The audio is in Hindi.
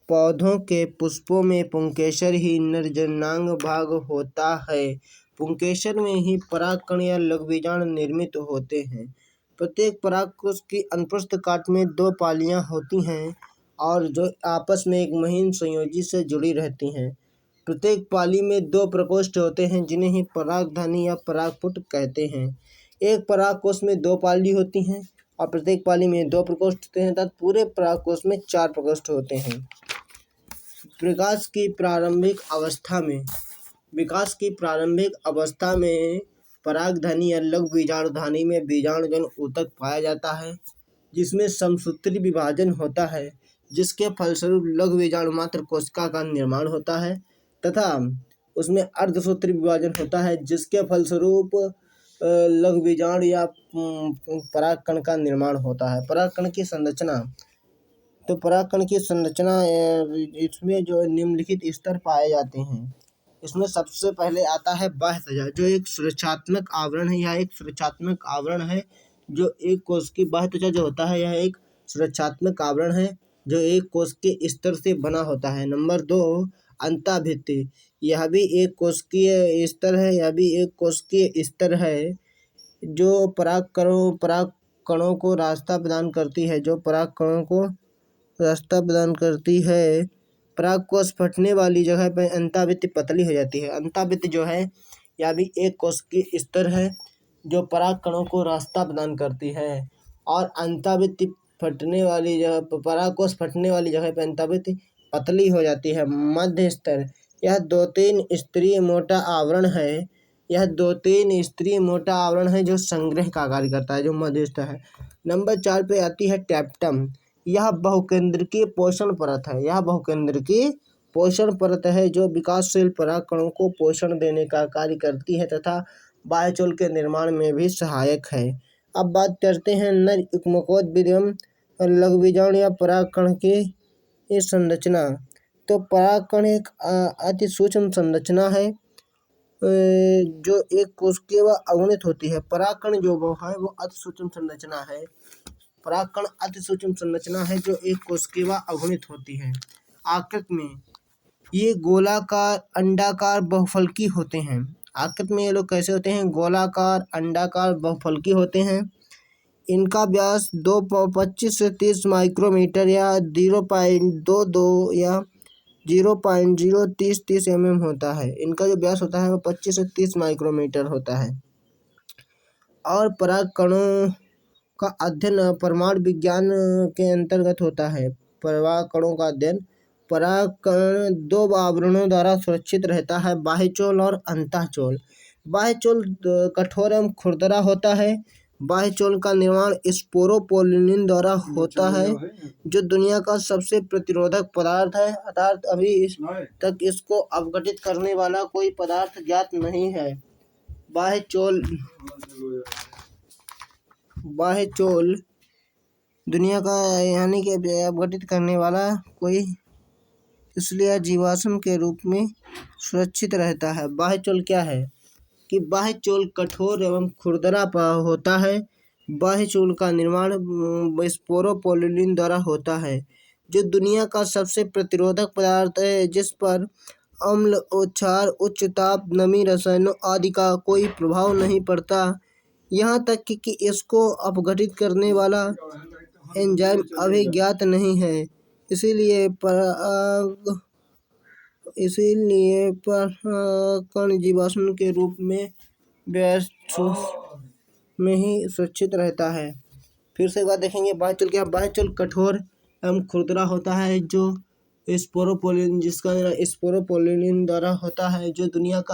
पौधों के पुष्पों में पुंकेसर ही निर्जनांग भाग होता है। पुंकेसर में ही परागकण या लघुबीजाणु निर्मित होते हैं। प्रत्येक परागकोश की अनुप्रस्थ काट में 2 पालियां होती हैं और जो आपस में एक महीन संयोजी से जुड़ी रहती हैं। प्रत्येक पाली में 2 प्रकोष्ठ होते हैं जिन्हें ही परागधानी या परागपुट कहते हैं। एक परागकोश में 2 पाली होती हैं और प्रत्येक पाली में 2 प्रकोष्ठ होते हैं, अर्थात पूरे परागकोश में 4 प्रकोष्ठ होते हैं। विकास की प्रारंभिक अवस्था में परागधानी या लघुबीजाणुधानी में बीजाणुजन ऊतक पाया जाता है, जिसमें समसूत्री विभाजन होता है, जिसके फलस्वरूप लघुबीजाणु मात्र कोशिका का निर्माण होता है, तथा उसमें अर्धसूत्री विभाजन होता है, जिसके फलस्वरूप लघुबीजाणु या परागकण का निर्माण होता है। परागकण की संरचना इसमें जो निम्नलिखित स्तर पाए जाते हैं। इसमें सबसे पहले आता है बाह्य त्वचा, जो एक सुरक्षात्मक आवरण है। यह एक सुरक्षात्मक आवरण है जो एक कोश की बाह्य त्वचा जो होता है, यह एक सुरक्षात्मक आवरण है जो एक कोश के स्तर से बना होता है। नंबर 2, अंतःभित्ति। यह भी एक कोशिकीय स्तर है। यह भी एक कोशिकीय स्तर है जो परागकणों को रास्ता प्रदान करती है। परागकोश फटने वाली जगह पर अंतःभित्ति पतली हो जाती है। अंतःभित्ति जो है यह भी एक कोशिकीय स्तर है जो परागकणों को रास्ता प्रदान करती है। और अंतःभित्ति परागकोश फटने वाली जगह पर अंतःभित्ति पतली हो जाती है। मध्य स्तर। यह 2-3 स्तरीय मोटा आवरण है जो संग्रह का कार्य करता है, जो मध्य स्तर है। नंबर 4 पे आती है टैप्टम। यह बहुकेंद्रकीय पोषण परत है जो विकासशील परागकणों को पोषण देने का कार्य करती है तथा बाह्यचोल के निर्माण में भी सहायक है। अब बात करते हैं नर युग्मकोद्भिदम लघुबीजाणु या परागकण की संरचना। तो परागकण एक अति सूक्ष्म संरचना है जो एक कोशिकीय व अगुणित होती है। परागकण जो वो है वो अति सूक्ष्म संरचना है जो एक कोशिकीय व अगुणित होती है। आकृति में ये गोलाकार, अंडाकार, बहुफलकी होते हैं। आकृति में ये लोग कैसे होते हैं? गोलाकार, अंडाकार, बहुफलकी होते हैं। इनका व्यास 25 से 30 माइक्रोमीटर या 0.22 या 0.030 mm होता है। इनका जो व्यास होता है वो 25 से 30 माइक्रोमीटर होता है। और परागकणों का अध्ययन परमाणु विज्ञान के अंतर्गत होता है। परागकणों का अध्ययन। परागकण 2 आवरणों द्वारा सुरक्षित रहता है, बाह्यचोल और अंतःचोल। बाह्यचोल कठोर एवं खुरदरा होता है। बाह्यचोल का निर्माण स्पोरोपोलिन द्वारा होता है, जो दुनिया का सबसे प्रतिरोधक पदार्थ है, अर्थात अभी तक इसको अपघटित करने वाला कोई पदार्थ ज्ञात नहीं है। बाह्यचोल दुनिया का यानी कि अपघटित करने वाला कोई, इसलिए जीवाश्म के रूप में सुरक्षित रहता है। बाह्यचोल क्या है कि बाह्यचोल कठोर एवं खुरदरा होता है। बाह्यचोल का निर्माण स्पोरोपोलिन द्वारा होता है, जो दुनिया का सबसे प्रतिरोधक पदार्थ है, जिस पर अम्ल, क्षार, उच्च ताप, नमी, रसायनों आदि का कोई प्रभाव नहीं पड़ता। यहाँ तक कि इसको अपघटित करने वाला एंजाइम अभी ज्ञात नहीं है। इसीलिए परागकण जीवाश्म के रूप में में ही सुरक्षित रहता है। फिर से एक बार देखेंगे बाह्यचोल क्या। बाह्यचोल कठोर एवं खुरदरा होता है, जो स्पोरोपोलिन द्वारा होता है, जो दुनिया का